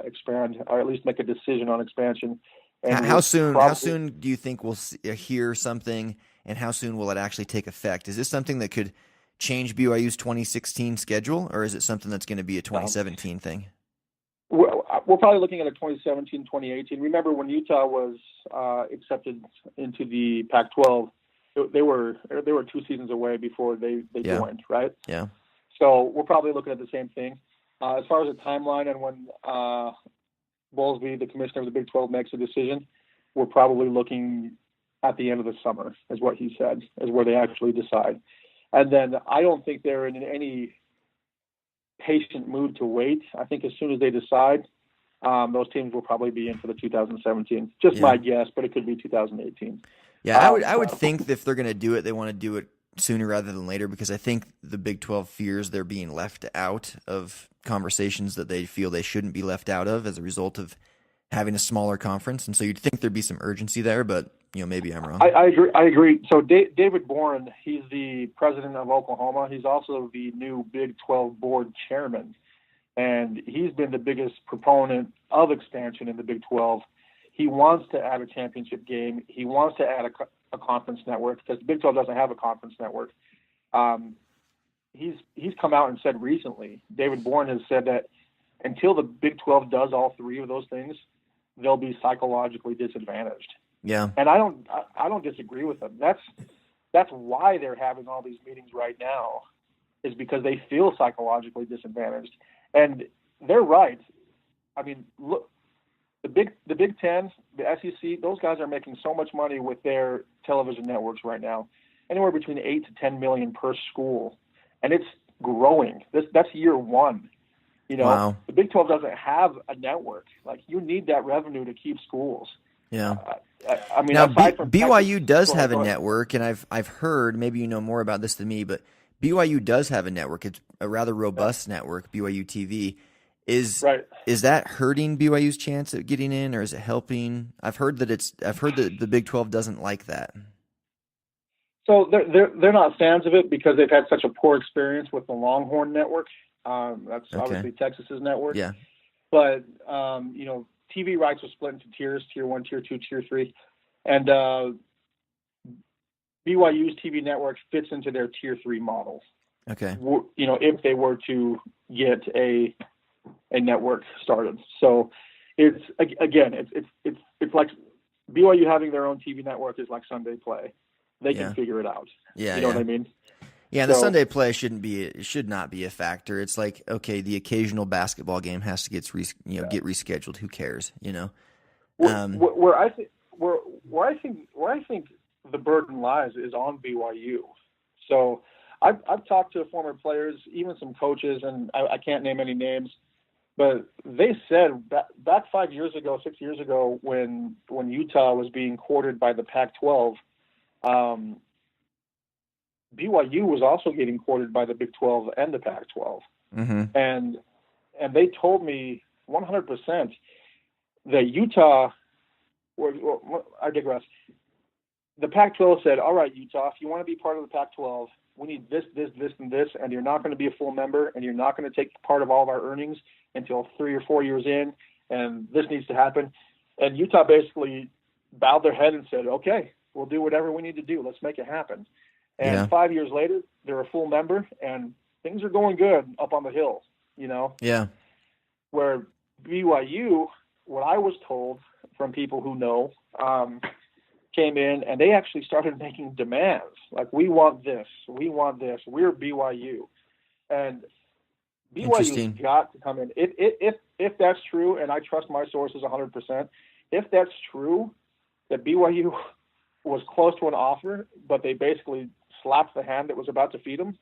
expand, or at least make a decision on expansion. And how soon do you think we'll hear something, and how soon will it actually take effect? Is this something that could change BYU's 2016 schedule, or is it something that's going to be a 2017 thing? We're probably looking at a 2017, 2018. Remember when Utah was accepted into the Pac-12, they were 2 seasons away before they joined, right? Yeah. So we're probably looking at the same thing. As far as a timeline and when Bowlesby, the commissioner of the Big 12, makes a decision, we're probably looking at the end of the summer, is what he said, is where they actually decide. And then I don't think they're in any patient mood to wait. I think as soon as they decide, those teams will probably be in for the 2017. Just my guess, but it could be 2018. Yeah, I would think that if they're going to do it, they want to do it sooner rather than later, because I think the Big 12 fears they're being left out of conversations that they feel they shouldn't be left out of as a result of having a smaller conference. And so you'd think there'd be some urgency there, but maybe I'm wrong. I agree. So David Boren, he's the president of Oklahoma. He's also the new Big 12 board chairman. And he's been the biggest proponent of expansion in the Big 12. He wants to add a championship game. He wants to add a conference network, because the Big 12 doesn't have a conference network. he's come out and said recently, David Bourne has said that until the Big 12 does all three of those things, they'll be psychologically disadvantaged. Yeah. And I don't disagree with them. That's why they're having all these meetings right now, is because they feel psychologically disadvantaged. And they're right. I mean, look, the Big Ten, the SEC, those guys are making so much money with their television networks right now, anywhere between $8 to $10 million per school, and it's growing. That's year one. You know, Wow. The Big 12 doesn't have a network. Like, you need that revenue to keep schools. Yeah. I mean, now BYU does have a network, and I've heard, maybe you know more about this than me, but BYU does have a network. It's a rather robust network, BYU TV. Is that hurting BYU's chance at getting in, or is it helping? I've heard that the Big 12 doesn't like that. So they're not fans of it because they've had such a poor experience with the Longhorn Network. That's obviously Texas's network. Yeah. But you know, TV rights are split into tiers: tier 1, tier 2, tier 3, and BYU's TV network fits into their tier 3 model. Okay. You know, if they were to get a network started. So it's like BYU having their own TV network is like Sunday Play. They can figure it out. Yeah. You know what I mean? Yeah, and the Sunday Play should not be a factor. It's like, okay, the occasional basketball game has to get rescheduled. Who cares? You know. Where I think the burden lies is on BYU. So I've talked to former players, even some coaches, and I can't name any names, but they said back 6 years ago, when Utah was being courted by the Pac-12, BYU was also getting courted by the Big 12 and the Pac-12. Mm-hmm. And they told me 100% that Utah, I digress. The Pac-12 said, all right, Utah, if you want to be part of the Pac-12, we need this, and this, and you're not going to be a full member, and you're not going to take part of all of our earnings until 3 or 4 years in, and this needs to happen. And Utah basically bowed their head and said, okay, we'll do whatever we need to do. Let's make it happen. And 5 years later, they're a full member, and things are going good up on the hill, you know? Yeah. Where BYU, what I was told from people who know, came in and they actually started making demands. Like, we want this, we're BYU. And BYU's got to come in. If that's true, and I trust my sources 100%, if that's true, that BYU was close to an offer, but they basically slapped the hand that was about to feed them,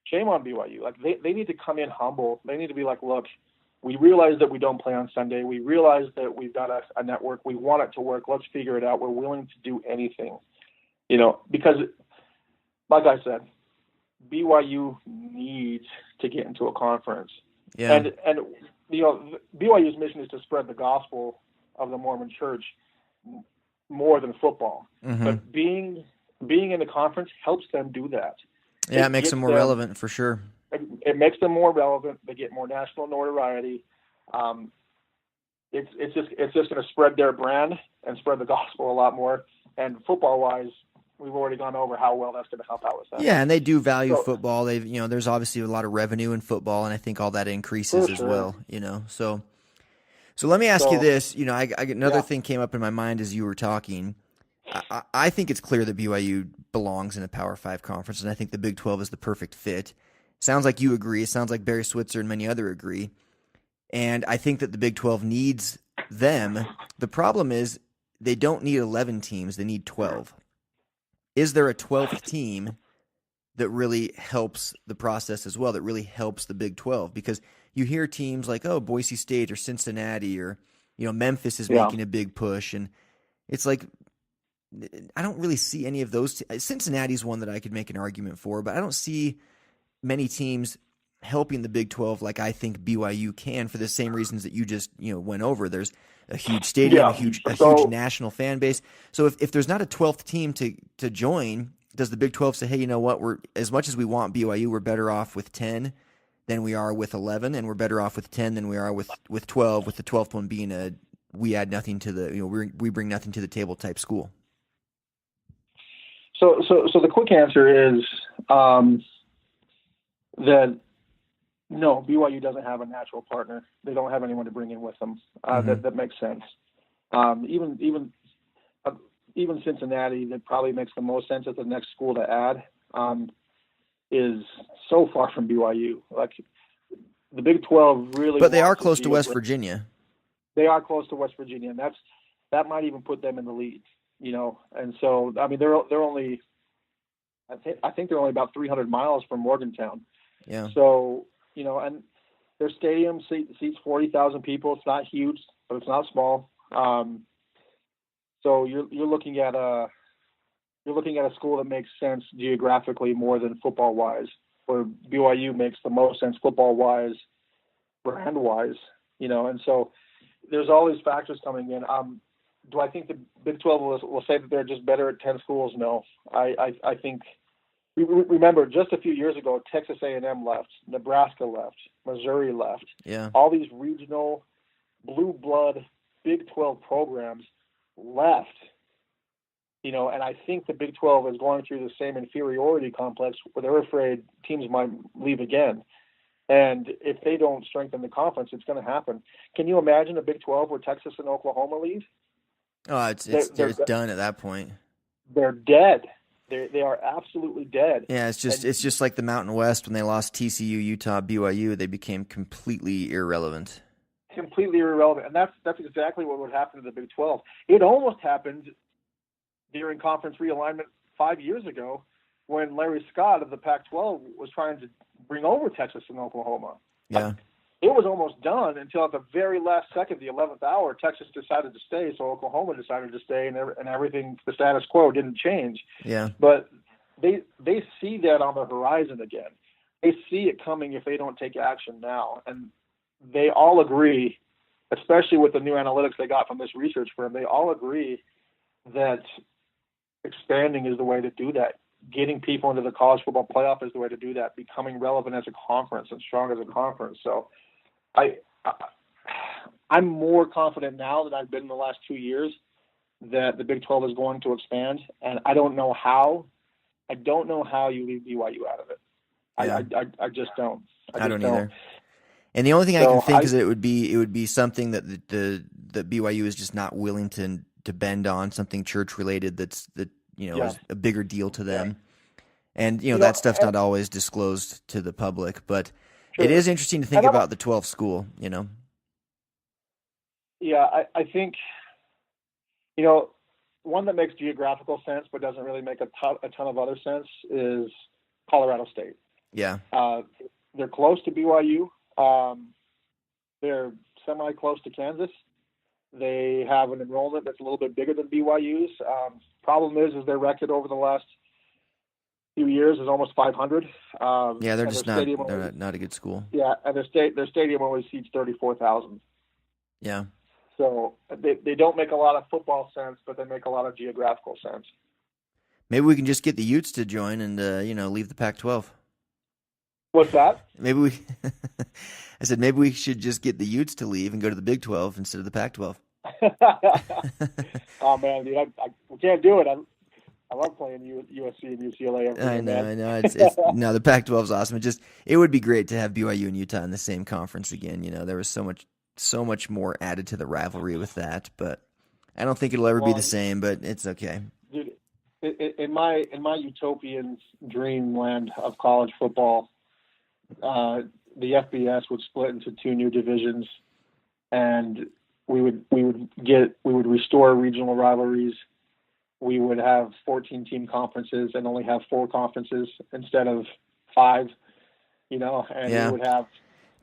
shame on BYU. Like, they need to come in humble. They need to be like, look, we realize that we don't play on Sunday. We realize that we've got a network. We want it to work. Let's figure it out. We're willing to do anything, you know, because like I said, BYU needs to get into a conference. Yeah. And you know, BYU's mission is to spread the gospel of the Mormon Church more than football. Mm-hmm. But being in the conference helps them do that. Yeah, it makes them more relevant for sure. It makes them more relevant. They get more national notoriety. It's just going to spread their brand and spread the gospel a lot more. And football-wise, we've already gone over how well that's going to help out with that. Yeah, and they do value football. There's obviously a lot of revenue in football, and I think all that increases as well. You know, so let me ask you this. You know, I another thing came up in my mind as you were talking. I think it's clear that BYU belongs in a Power 5 conference, and I think the Big 12 is the perfect fit. Sounds like you agree. It sounds like Barry Switzer and many other agree. And I think that the Big 12 needs them. The problem is they don't need 11 teams. They need 12. Is there a 12th team that really helps the process as well, that really helps the Big 12? Because you hear teams like, oh, Boise State or Cincinnati or, you know, Memphis is making a big push. And it's like, I don't really see any of those. Cincinnati's one that I could make an argument for, but I don't see many teams helping the Big 12 like I think BYU can, for the same reasons that you just went over. There's a huge stadium, a huge national fan base. So if there's not a 12th team to join, does the Big 12 say, hey, you know what, we're, as much as we want BYU, we're better off with 10 than we are with 11, and we're better off with 10 than we are with 12, with the 12th one being we add nothing to the, we bring nothing to the table type school? So the quick answer is, Then no, BYU doesn't have a natural partner. They don't have anyone to bring in with them. That makes sense. Even Cincinnati, that probably makes the most sense as the next school to add, is so far from BYU. Like the Big 12 really. But they are close to West Virginia. They are close to West Virginia, and that might even put them in the lead. And so I mean they're only. I think they're only about 300 miles from Morgantown. Yeah. So and their stadium seats 40,000 people. It's not huge, but it's not small. So you're looking at a school that makes sense geographically more than football wise, where BYU makes the most sense football wise, brand wise. And so there's all these factors coming in. Do I think the Big 12 will say that they're just better at 10 schools? No, I think. Remember, just a few years ago, Texas A&M left, Nebraska left, Missouri left. Yeah. All these regional, blue blood Big 12 programs left. And I think the Big 12 is going through the same inferiority complex where they're afraid teams might leave again. And if they don't strengthen the conference, it's going to happen. Can you imagine a Big 12 where Texas and Oklahoma leave? Oh, they're done at that point. They're dead. They are absolutely dead. Yeah, it's just like the Mountain West when they lost TCU, Utah, BYU. They became completely irrelevant. Completely irrelevant, and that's exactly what would happen to the Big 12. It almost happened during conference realignment 5 years ago when Larry Scott of the Pac-12 was trying to bring over Texas and Oklahoma. Yeah. It was almost done until at the very last second, the 11th hour, Texas decided to stay, so Oklahoma decided to stay, and everything, the status quo didn't change. Yeah. But they see that on the horizon again. They see it coming if they don't take action now. And they all agree, especially with the new analytics they got from this research firm, they all agree that expanding is the way to do that. Getting people into the college football playoff is the way to do that. Becoming relevant as a conference and strong as a conference. So I'm more confident now than I've been in the last 2 years that the Big 12 is going to expand, and I don't know how. I don't know how you leave BYU out of it. Yeah. I just don't. I don't either. And the only thing I can think is that it would be something that that BYU is just not willing to bend on, something church related is a bigger deal to them. Yeah. And that stuff's not always disclosed to the public, but sure. It is interesting to think about the 12th school, Yeah, I think, one that makes geographical sense but doesn't really make a ton of other sense is Colorado State. Yeah. They're close to BYU. They're semi-close to Kansas. They have an enrollment that's a little bit bigger than BYU's. Problem is their record over the last few years is almost 500. Yeah, they're just not a good school. Yeah, and their stadium only seats 34,000. Yeah. So they don't make a lot of football sense, but they make a lot of geographical sense. Maybe we can just get the Utes to join and leave the Pac-12. What's that? I said maybe we should just get the Utes to leave and go to the Big 12 instead of the Pac-12. Oh man, dude, we can't do it. I love playing USC and UCLA. I know. It's no, the Pac-12 is awesome. It would be great to have BYU and Utah in the same conference again. There was so much more added to the rivalry with that, but I don't think it'll ever be the same. But it's okay. Dude, in my utopian dreamland of college football, the FBS would split into two new divisions, and we would restore regional rivalries. We would have 14-team conferences and only have 4 conferences instead of 5. And we would have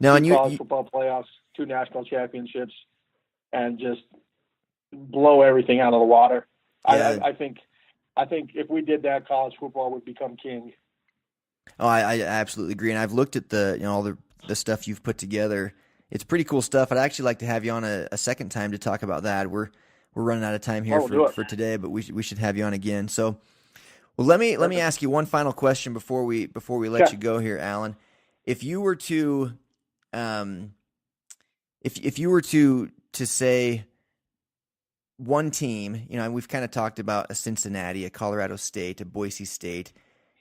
college football playoffs, 2 national championships, and just blow everything out of the water. Yeah. I think if we did that, college football would become king. Oh, I absolutely agree. And I've looked at all the stuff you've put together. It's pretty cool stuff. I'd actually like to have you on a second time to talk about that. We're running out of time here for today, but we should have you on again. So, well, let me ask you one final question before we let you go here, Alan. If you were to if you were to say one team, we've kind of talked about a Cincinnati, a Colorado State, a Boise State.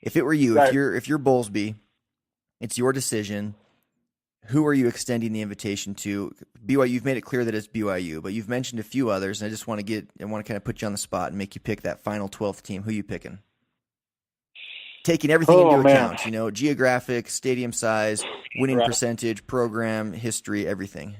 If it were you, right. if you're Bowlesby, It's your decision. Who are you extending the invitation to? BYU, you've made it clear that it's BYU, but you've mentioned a few others, and I just want to kind of put you on the spot and make you pick that final 12th team. Who are you picking? Taking everything into account, geographic, stadium size, winning percentage, program, history, everything.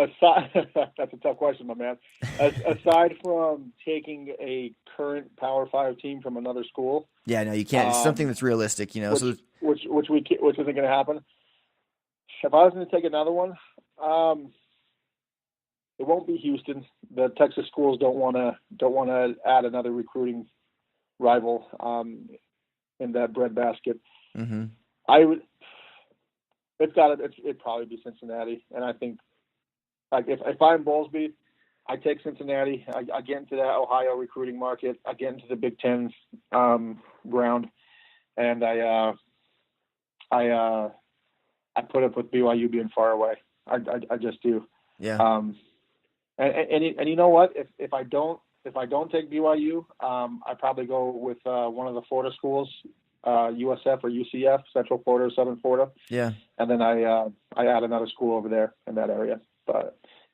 Aside, that's a tough question, my man. Aside from taking a current Power 5 team from another school, yeah, no, you can't. It's something that's realistic, which isn't going to happen. If I was going to take another one, it won't be Houston. The Texas schools don't want to add another recruiting rival in that breadbasket. Mm-hmm. It'd probably be Cincinnati, and I think. Like if I'm Bowlesby, I take Cincinnati. I get into that Ohio recruiting market. I get into the Big Ten ground, and I put up with BYU being far away. I just do. Yeah. And you know what? If I don't take BYU, I probably go with one of the Florida schools, USF or UCF, Central Florida or Southern Florida. Yeah. And then I add another school over there in that area.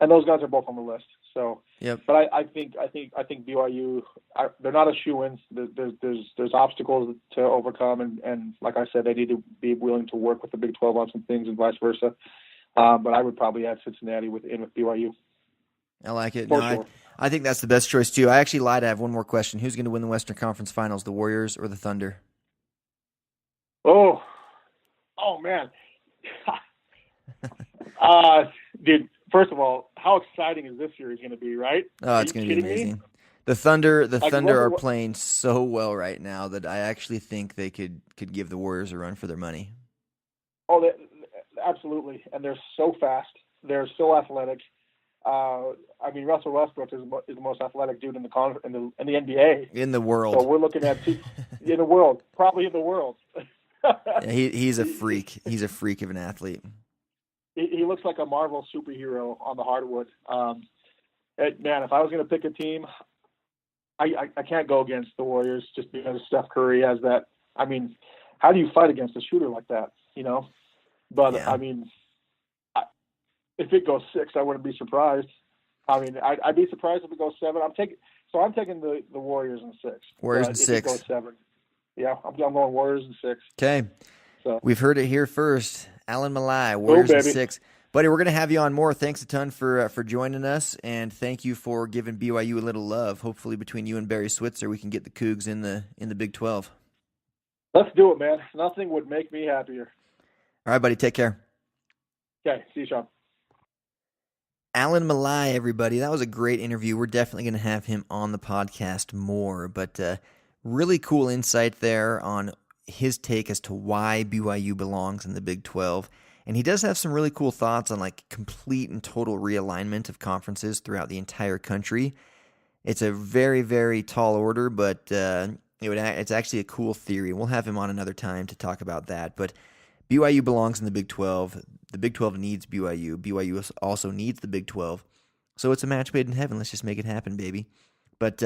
And those guys are both on the list. So, yep. But I think BYU, they're not a shoo-in. There's obstacles to overcome, and like I said, they need to be willing to work with the Big 12 on some things, and vice versa. But I would probably add Cincinnati with BYU. I like it. Sure. I think that's the best choice too. I actually lied. I have one more question. Who's going to win the Western Conference Finals, the Warriors or the Thunder? Oh man. Dude, first of all, how exciting is this series going to be, right? Oh, it's going to be amazing. The Thunder are playing so well right now that I actually think they could give the Warriors a run for their money. Oh, absolutely. And they're so fast. They're so athletic. Russell Westbrook is the most athletic dude in the NBA. In the world. So we're looking at in the world, probably in the world. Yeah, he's a freak. He's a freak of an athlete. He looks like a Marvel superhero on the hardwood. Man, if I was going to pick a team, I can't go against the Warriors just because Steph Curry has that. I mean, how do you fight against a shooter like that? But yeah. If it goes 6, I wouldn't be surprised. I'd be surprised if it goes 7. I'm taking the Warriors in 6. Warriors in 6. If it goes 7, yeah, I'm going Warriors in 6. Okay, so we've heard it here first. Alan Malai, Warriors in 6. Buddy, we're going to have you on more. Thanks a ton for joining us, and thank you for giving BYU a little love. Hopefully, between you and Barry Switzer, we can get the Cougs in the Big 12. Let's do it, man. Nothing would make me happier. All right, buddy. Take care. Okay, see you, Sean. Alan Malai, everybody. That was a great interview. We're definitely going to have him on the podcast more, but really cool insight there on his take as to why BYU belongs in the Big 12. And he does have some really cool thoughts on like complete and total realignment of conferences throughout the entire country. It's a very, very tall order, but it's actually a cool theory. We'll have him on another time to talk about that. But BYU belongs in the Big 12. The Big 12 needs BYU. BYU also needs the Big 12. So it's a match made in heaven. Let's just make it happen, baby. But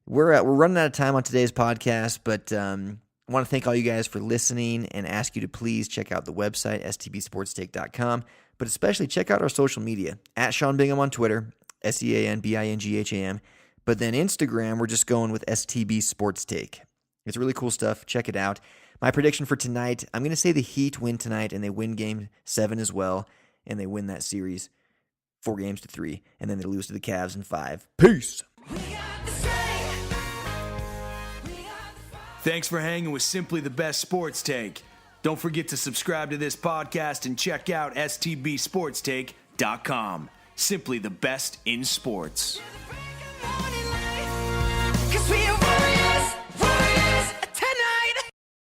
we're running out of time on today's podcast, but I want to thank all you guys for listening and ask you to please check out the website, stbsportstake.com, but especially check out our social media, at Sean Bingham on Twitter, SeanBingham, but then Instagram, we're just going with STB Sports Take. It's really cool stuff. Check it out. My prediction for tonight, I'm going to say the Heat win tonight, and they win Game 7 as well, and they win that series 4-3, and then they lose to the Cavs in 5. Peace! Thanks for hanging with Simply the Best Sports Take. Don't forget to subscribe to this podcast and check out stbsportstake.com. Simply the best in sports. 'Cause we